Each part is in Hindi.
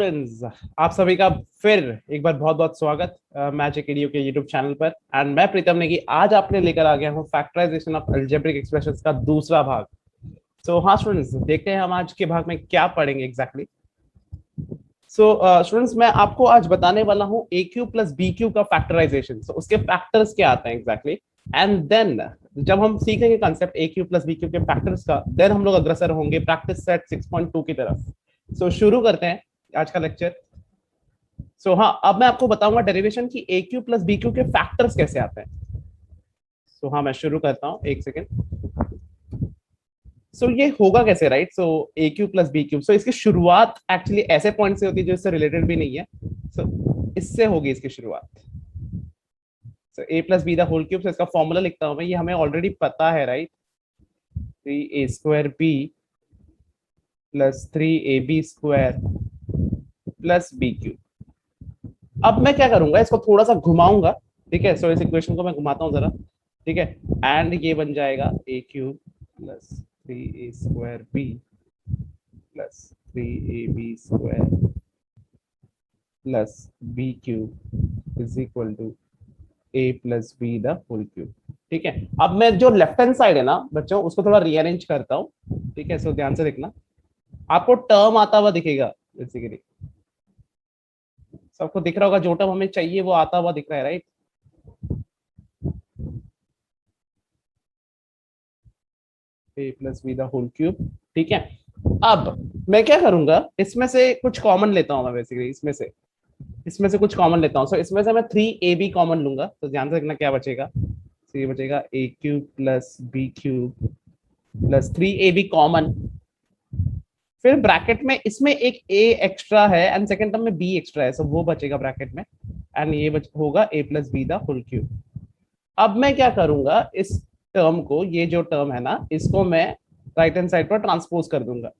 फ्रेंड्स, आप सभी का फिर एक बार बहुत बहुत स्वागत मैजिक एडियो के यूट्यूब चैनल पर। एंड मैं प्रीतम नेगी आज आपने लेकर आ गया हूँ फैक्टराइजेशन ऑफ अलजेब्रिक एक्सप्रेशंस का दूसरा भाग। हाँ स्टूडेंट्स, देखते हैं हम आज के भाग में क्या पढ़ेंगे एग्जैक्टली। स्टूडेंट्स, मैं आपको आज बताने वाला हूँ ए क्यू प्लस बी क्यू का फैक्टराइजेशन। उसके फैक्टर्स क्या आते हैं एग्जैक्टली। एंड देन जब हम सीखेंगे कंसेप्ट ए क्यू प्लस बी क्यू के फैक्टर्स का, देन हम लोग अग्रसर होंगे प्रैक्टिस सेट 6.2 की तरफ। शुरू करते हैं आज का लेक्चर। हाँ, अब मैं आपको बताऊंगा डेरिवेशन की ए क्यू प्लस बी क्यू के फैक्टर्स कैसे आते हैं। हाँ, मैं शुरू करता हूँ, एक सेकेंड। ये होगा कैसे, राइट? ए क्यू प्लस बी क्यूब, इसकी शुरुआत एक्चुअली ऐसे पॉइंट से होती है जो इससे रिलेटेड भी नहीं है। इससे होगी इसकी शुरुआत। A plus B the whole cube. इसका फॉर्मूला लिखता हूं मैं, ये हमें ऑलरेडी पता है, right? 3a² b plus 3ab² plus B cube. अब मैं क्या करूंगा, इसको थोड़ा सा घुमाऊंगा। ठीक है, इस इक्वेशन को मैं घुमाता हूँ जरा। ठीक है, एंड ये बन जाएगा A cube plus 3a² b plus 3ab² plus B cube is equal to A plus B the whole cube. ठीक है, अब मैं जो लेफ्ट हैंड साइड है ना बच्चों, उसको थोड़ा रीअरेंज करता हूँ। ठीक है, ध्यान से देखना, आपको टर्म आता हुआ दिखेगा बेसिकली। सबको दिख रहा होगा, जो टर्म हमें चाहिए वो आता हुआ दिख रहा है, right? A plus B the whole cube. ठीक है, अब मैं क्या करूंगा, इसमें से कुछ कॉमन लेता हूँ मैं बेसिकली। इसमें से कुछ कॉमन लेता हूँ। इसमें से मैं 3ab कॉमन लूंगा, तो ध्यान से देखना क्या बचेगा। ये बचेगा A cube plus B cube plus 3ab common. फिर ब्रैकेट में इसमें एक a एक्स्ट्रा है एंड सेकंड टर्म में b एक्स्ट्रा है, वो बचेगा ब्रैकेट में। एंड ये होगा a plus B the whole cube. अब मैं क्या करूंगा, इस टर्म को, ये जो टर्म है ना, इसको मैं राइट हैंड साइड पर ट्रांसपोज कर दूंगा।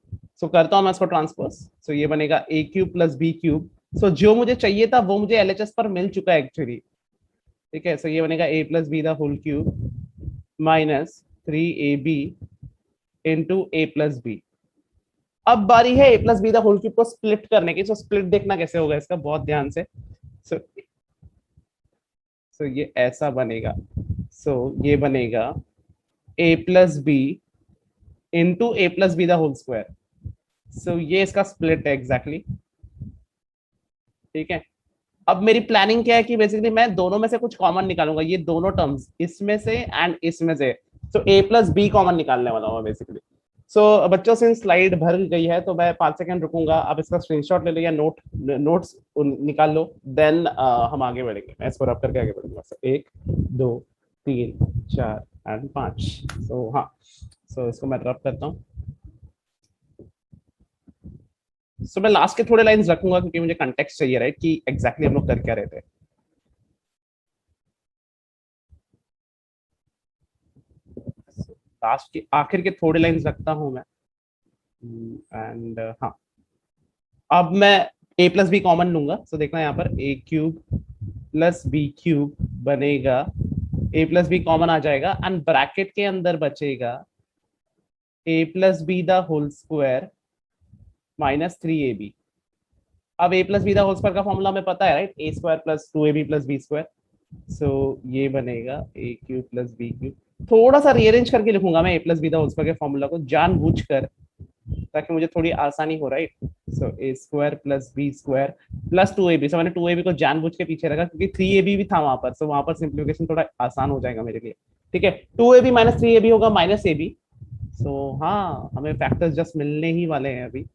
करता हूं मैं इसको ट्रांसपोज। ये बनेगा A cube plus B cube. जो मुझे चाहिए था वो मुझे एलएचएस पर मिल चुका है एक्चुअली। ठीक है, ये बनेगा A plus B the whole cube minus 3ab into A plus B. अब बारी है A plus B the whole cube को स्प्लिट करने की। स्प्लिट देखना कैसे होगा इसका, बहुत ध्यान से। सो ये ऐसा बनेगा। ये बनेगा A plus B into A plus B the whole square. ये इसका स्प्लिट है एग्जैक्टली। ठीक है, अब मेरी प्लानिंग क्या है कि बेसिकली मैं दोनों में से कुछ कॉमन निकालूंगा, ये दोनों टर्म्स इसमें से एंड इसमें से। ए प्लस बी कॉमन निकालने वाला हूँ बेसिकली। बच्चों से स्लाइड भर गई है, तो मैं 5 सेकंड रुकूंगा। आप इसका स्क्रीनशॉट ले लो या नोट्स निकाल लो, देन हम आगे बढ़ेंगे। मैं इसको रब करके आगे बढ़ूंगा। 1 2 3 4 एंड 5। हाँ, इसको मैं रब करता हूँ। मैं लास्ट के थोड़े लाइंस रखूंगा क्योंकि मुझे कंटेक्स्ट चाहिए, राइट, कि एग्जैक्टली हम लोग कर क्या रहे थे। लास्ट के आखिर के थोड़े लाइंस रखता हूं मैं। एंड हाँ, अब मैं ए प्लस बी कॉमन लूंगा। देखना यहाँ पर A cube plus B cube बनेगा, ए प्लस बी कॉमन आ जाएगा एंड ब्रैकेट के अंदर बचेगा A plus B the whole square minus 3ab। अब A plus B the whole square का फॉर्मूला हमें पता है, right? A square plus 2ab plus B square. ये बनेगा A cube plus B cube. थोड़ा सा रीअरेंज करके लिखूंगा मैं A plus B the whole square के फॉर्मूला को जानबूझकर, ताकि मुझे थोड़ी आसानी हो, right? A square plus B square plus 2ab। मैंने 2ab को जानबूझ के पीछे रखा क्योंकि 3ab भी था वहां पर। वहां पर सिंप्लीफिकेशन थोड़ा आसान हो जाएगा मेरे लिए। ठीक है, 2ab माइनस 3ab होगा माइनस ab। हाँ, हमें फैक्टर्स जस्ट मिलने ही वाले हैं अभी।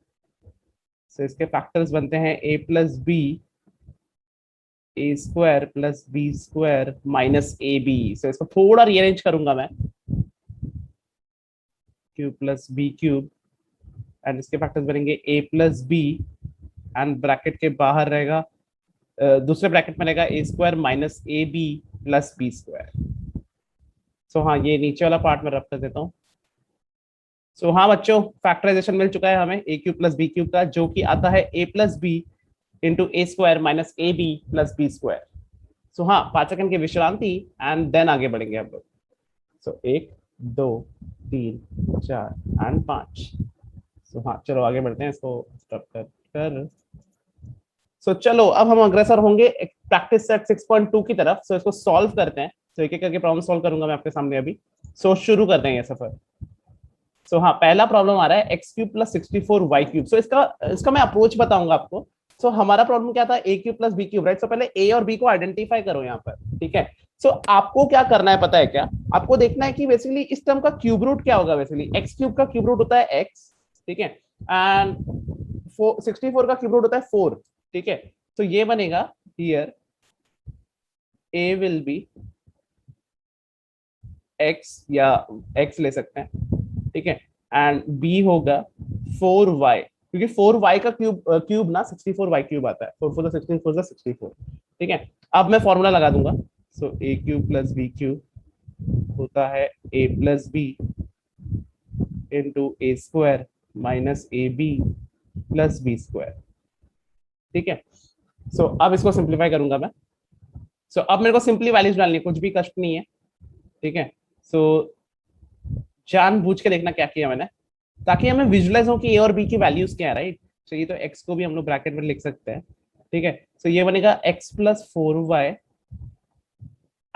इसके फैक्टर्स बनते हैं A plus B A square plus B square minus A B. इसको थोड़ा रीअरेंज करूंगा मैं, cube plus B cube and इसके फैक्टर्स बनेंगे A plus B and bracket के बाहर रहेगा, दूसरे ब्रैकेट में रहेगा A square minus A B plus B square. हाँ, ये नीचे वाला पार्ट में रख कर देता हूँ। हाँ बच्चों, फैक्टराइजेशन मिल चुका है हमें A cube plus B cube का, जो कि आता है A plus B into A square minus A B plus B square. हाँ, 5 सेकंड की विश्रांति एंड देन आगे बढ़ेंगे हम लोग। 1 2 3 4 एंड 5। हाँ, चलो आगे बढ़ते हैं। इसको स्टॉप कर सो चलो अब हम अग्रसर होंगे प्रैक्टिस सेट 6.2 की तरफ। सो इसको सॉल्व करते हैं। सो एक एक करके प्रॉब्लम सॉल्व करूंगा मैं आपके सामने अभी। सो शुरू करते हैं ये सफर। सो हाँ, पहला प्रॉब्लम आ रहा है X cube plus 64 y cube. So इसका इसका मैं अप्रोच बताऊंगा आपको। सो हमारा प्रॉब्लम क्या था, A cube plus B cube, right. So पहले ए और बी को आइडेंटिफाई करो यहाँ पर, ठीक है। सो आपको क्या करना है पता है क्या, आपको देखना है कि बेसिकली इस टर्म का क्यूब रूट क्या होगा। बेसिकली एक्स क्यूब का क्यूब रूट होता है एक्स, ठीक है। एंड 64 का क्यूब रूट होता है 4, ठीक है। तो ये बनेगा here A will be x, या एक्स ले सकते हैं, ठीक है। एंड बी होगा 4y, क्योंकि 4y का क्यूब ना 64y क्यूब आता है। 4 4 16 4 ठीक है। अब मैं फॉर्मूला लगा दूंगा। So A cube plus B cube होता है A plus B into A square minus A B plus B square, ठीक है। सो अब इसको सिंप्लीफाई करूंगा मैं। सो अब मेरे को सिंपली वैल्यूज डालनी है, कुछ भी कष्ट नहीं है, ठीक है। सो जानबूझ के देखना क्या किया मैंने, ताकि हमें विजुअलाइज हो कि ए और बी की वैल्यूज क्या है, राइट। तो ये तो एक्स को भी हम लोग ब्रैकेट में लिख सकते हैं, ठीक है। सो ये बनेगा एक्स प्लस 4y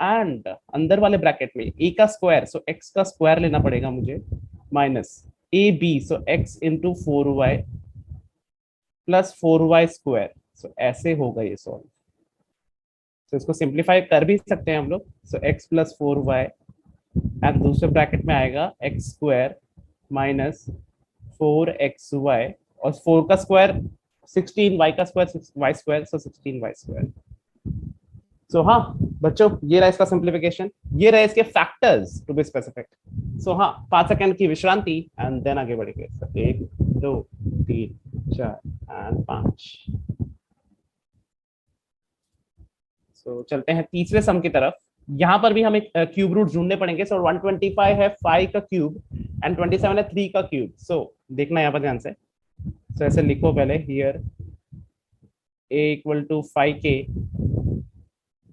एंड अंदर वाले ब्रैकेट में ए का स्क्वायर, सो एक्स का स्क्वायर लेना पड़ेगा मुझे, minus A B, so X into 4y plus 4y square. So ऐसे होगा ये सॉल्व। तो इसको सिंप्लीफाई कर भी सकते हैं हम लोग। सो एक्स प्लस 4y एंड दूसरे ब्रैकेट में आएगा एक्स स्क्वायर माइनस 4xy, और 4 का स्क्वायर 16, y का स्क्वायर y स्क्वायर, सो 16y स्क्वायर। सो हाँ बच्चों, ये रहा इसका सिंप्लीफिकेशन, ये रहे इसके फैक्टर्स टू बी स्पेसिफिक। सो हाँ, 5 सेकंड की विश्रांति एंड देन आगे बढ़ेंगे। 1 2 3 4 एंड 5। सो चलते हैं तीसरे सम की तरफ। यहाँ पर भी हमें क्यूब रूट ढूंढने पड़ेंगे। सो 125 है 5 का क्यूब एंड 27 है 3 का क्यूब। सो देखना यहाँ पर ध्यान से। सो ऐसे लिखो पहले, here a equal to 5k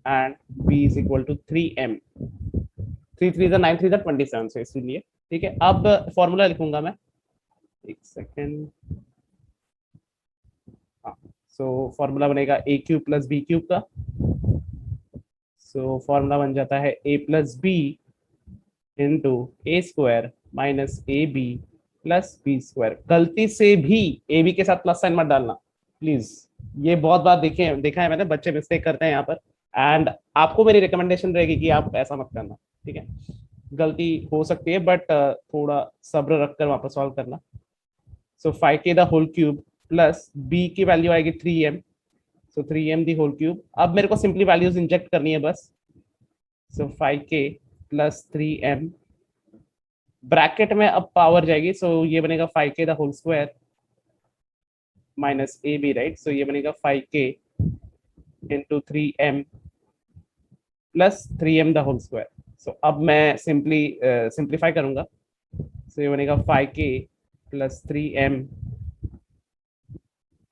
and b is equal to 3m। 3 3 9 3 27, से इसीलिए, ठीक है। अब फॉर्मूला लिखूंगा मैं, एक सेकेंड। हाँ, सो फॉर्मूला बनेगा A cube plus B cube का। सो फॉर्मूला बन जाता है A plus B into A square minus A B plus B square. गलती से भी ए बी के साथ प्लस साइन मत डालना प्लीज। ये बहुत बार देखा है मैंने, बच्चे मिस्टेक करते हैं यहाँ पर। एंड आपको मेरी रिकमेंडेशन रहेगी कि आप ऐसा मत करना, ठीक है। गलती हो सकती है बट थोड़ा सब्र रखकर वापस सॉल्व करना। So 5k the whole cube plus b की वैल्यू आएगी 3m, so 3m the whole cube. अब मेरे को सिंपली वैल्यूज इंजेक्ट करनी है बस। सो 5k प्लस 3m, ब्रैकेट में अब पावर जाएगी। सो ये बनेगा 5k the whole square minus A B, right. So ये बनेगा 5k into 3m plus 3m the whole square. So अब मैं सिंप्लीफाई करूंगा। सो ये बनेगा 5k plus 3m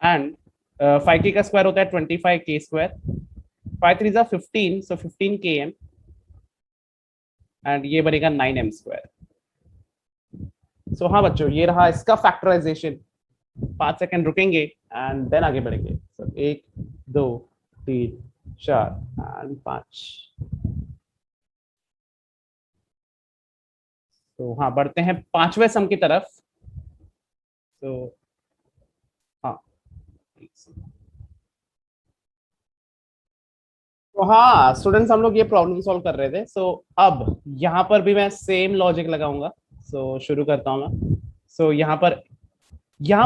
and 5k का स्क्वायर होता है 25k square, 5 3 15, so 15km and ये बनेगा 9m स्क्वायर। सो हाँ बच्चों, ये रहा इसका फैक्टराइजेशन। 5 सेकंड रुकेंगे एंड देन आगे बढ़ेंगे। सो 1 2 3 4 एंड 5। तो हाँ, बढ़ते हैं पांचवें सम की तरफ। तो हाँ, तो हाँ स्टूडेंट्स, हम लोग ये प्रॉब्लम सॉल्व कर रहे थे। सो अब यहाँ पर भी मैं सेम लॉजिक लगाऊंगा। सो शुरू करता हूँ मैं। सो यहाँ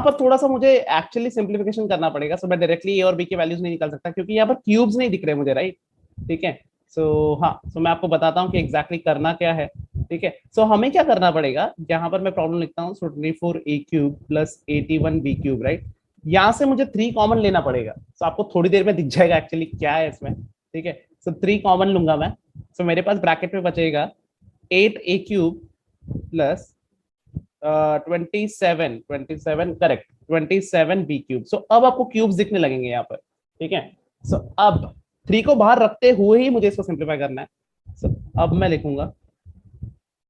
पर थोड़ा सा मुझे एक्चुअली सिंप्लीफिकेशन करना पड़ेगा। सो मैं डायरेक्टली ए और बी के वैल्यूज नहीं निकाल सकता, क्योंकि यहाँ पर क्यूब्स नहीं दिख रहे मुझे, राइट, ठीक है। सो हाँ, सो मैं आपको बताता हूँ कि एग्जैक्टली करना क्या है, ठीक है। सो हमें क्या करना पड़ेगा, यहाँ पर मैं प्रॉब्लम लिखता हूँ। सो 24a³ प्लस 81b³, राइट। यहाँ से मुझे 3 कॉमन लेना पड़ेगा। सो आपको थोड़ी देर में दिख जाएगा एक्चुअली क्या है इसमें, ठीक है। सो 3 कॉमन लूंगा मैं। सो मेरे पास ब्रैकेट में बचेगा 8a³ प्लस 27 करेक्ट 27b³। सो अब आपको क्यूब्स दिखने लगेंगे यहाँ पर, ठीक है। सो अब 3 को बाहर रखते हुए ही मुझे इसको सिंप्लीफाई करना है। सो अब मैं लिखूंगा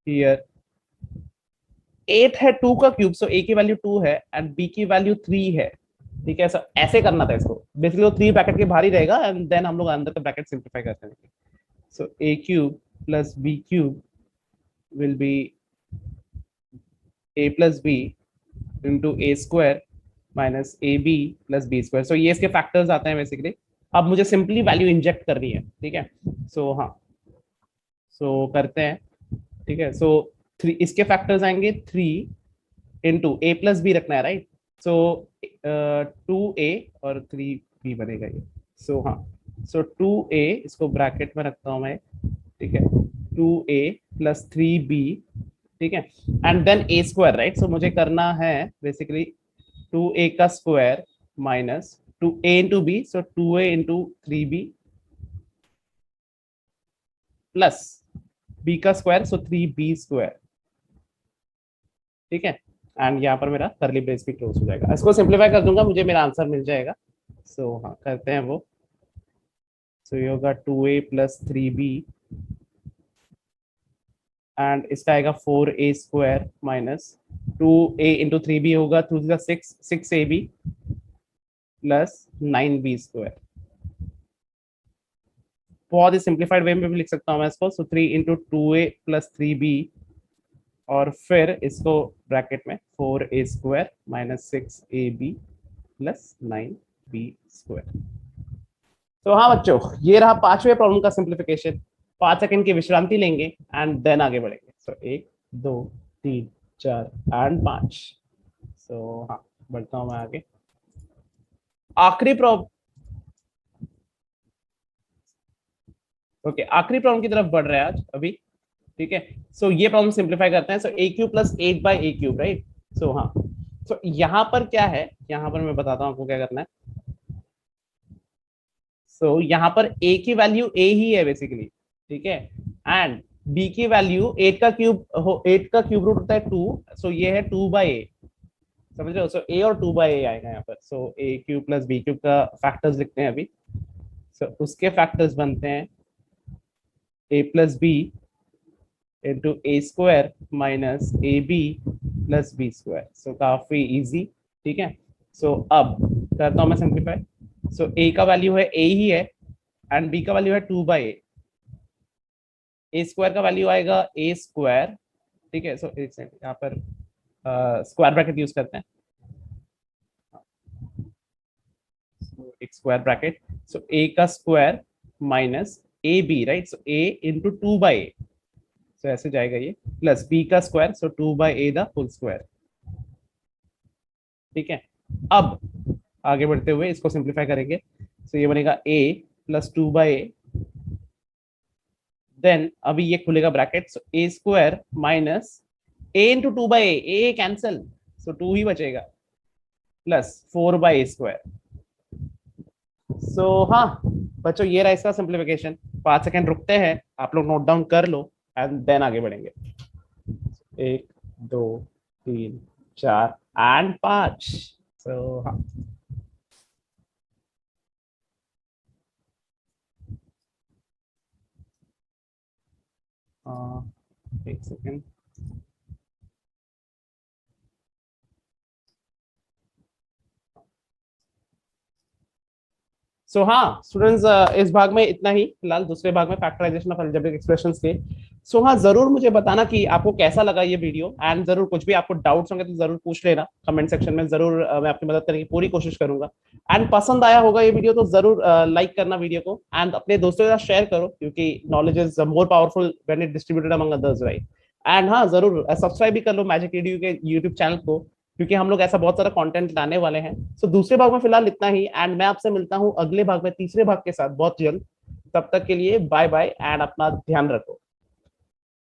हियर 8 है 2 का क्यूब, सो a की वैल्यू 2 है एंड b की वैल्यू 3 है। ठीक है, सो ऐसे करना था इसको, बेसिकली वो 3 ब्रैकेट के बाहर ही रहेगा एंड देन हम लोग अंदर का ब्रैकेट सिंप्लीफाई करते हैं। So A cube plus B cube will be A plus B into A square minus A B plus B square. So ये इसके फैक्टर्स आते हैं बेसिकली। अब मुझे सिंपली वैल्यू इंजेक्ट करनी है, ठीक है। सो हाँ, सो करते हैं, ठीक है। सो 3 इसके फैक्टर्स आएंगे, 3 इंटू ए प्लस बी रखना है, राइट। सो 2a और 3b बनेगा ये। सो हाँ, सो 2a इसको ब्रैकेट में रखता हूं मैं, ठीक है, 2a प्लस 3b, ठीक है, and then A square, right. So मुझे करना है बेसिकली 2a का square minus 2a into B, so 2a into 3b plus b का स्क्वायर, सो 3b स्क्वायर, ठीक है। एंड यहाँ पर मेरा करली ब्रेस भी क्लोज हो जाएगा। इसको सिंप्लीफाई कर दूंगा, मुझे मेरा आंसर मिल जाएगा। सो हाँ, करते हैं वो। सो ये होगा 2a प्लस 3b एंड इसका आएगा 4a square minus 2a into 3b होगा 2 6 6ab प्लस 9b स्क्वायर। बहुत ही सिंप्लीफाइड वे में भी लिख सकता हूँ मैं इसको। सो 3 इंटू 2a प्लस 3b और फिर इसको ब्रैकेट में 4a square minus 6ab plus 9b square. तो हाँ बच्चों, ये रहा 5वें प्रॉब्लम का सिंप्लीफिकेशन। 5 सेकंड की विश्रांति लेंगे एंड देन आगे बढ़ेंगे। सो 1 2 3 4 एंड 5। सो हाँ, बढ़ता हूँ मैं आगे। आखिरी प्रॉब्लम, ओके, आखिरी प्रॉब्लम की तरफ बढ़ रहे हैं आज अभी, ठीक है। सो ये प्रॉब्लम सिंप्लीफाई करते हैं। So A cube plus 8/a cube, right. So हाँ, सो यहाँ पर क्या है, यहाँ पर मैं बताता हूँ आपको क्या करना है। सो यहाँ पर a की वैल्यू a ही है बेसिकली, ठीक है, एंड b की वैल्यू 8 का क्यूब 8 का क्यूब रूट होता है 2। सो ये है 2/a, समझ रहे हो। सो a और 2/a आएगा यहाँ पर। So a cube plus b cube का फैक्टर्स लिखते हैं अभी। सो उसके फैक्टर्स बनते हैं a plus B into A square minus A B plus B square. So काफी इजी, ठीक है। सो अब करता हूँ मैं सिंप्लीफाई। सो a का वैल्यू है a ही है एंड b का वैल्यू है 2/a। ए स्क्वायर का वैल्यू आएगा ए स्क्वायर, ठीक है। सो एक सेकंड, यहाँ पर स्क्वायर ब्रैकेट यूज करते हैं। एक स्क्वायर ब्रैकेट, सो ए का square minus A B, right. So A into 2/a, so ऐसे जाएगा ये, प्लस बी का square, so 2/a the full square, ठीक है। अब आगे बढ़ते हुए इसको सिंप्लीफाई करेंगे। सो ये बनेगा a प्लस 2/a, देन अभी ये खुलेगा bracket, so A square minus a into 2/a, a cancel, so 2 ही बचेगा, प्लस 4/a स्क्वायर। सो हाँ बच्चों, ये रहा इसका सिंप्लीफिकेशन। 5 सेकंड रुकते हैं, आप लोग नोट डाउन कर लो एंड देन आगे बढ़ेंगे। 1 2 3 4 एंड 5। सो हाँ, एक सेकेंड। सो हाँ स्टूडेंट्स, इस भाग में इतना ही फिलहाल। दूसरे भाग में फैक्टराइजेशन ऑफ अलजेब्रिक एक्सप्रेशंस के। सो हाँ, जरूर मुझे बताना कि आपको कैसा लगा ये वीडियो, एंड जरूर कुछ भी आपको डाउट्स होंगे तो जरूर पूछ लेना कमेंट सेक्शन में। जरूर मैं आपकी मदद करने की पूरी कोशिश करूंगा। एंड पसंद आया होगा ये वीडियो तो जरूर लाइक करना वीडियो को, एंड अपने दोस्तों के साथ शेयर करो, क्योंकि knowledge is more powerful when it distributed among others, right. And हाँ, जरूर सब्सक्राइब भी कर लो मैजिक एडू के यूट्यूब चैनल को, क्योंकि हम लोग ऐसा बहुत सारा कंटेंट लाने वाले हैं। सो दूसरे भाग में फिलहाल इतना ही, एंड मैं आपसे मिलता हूं अगले भाग में तीसरे भाग के साथ बहुत जल्द। तब तक के लिए बाय बाय एंड अपना ध्यान रखो।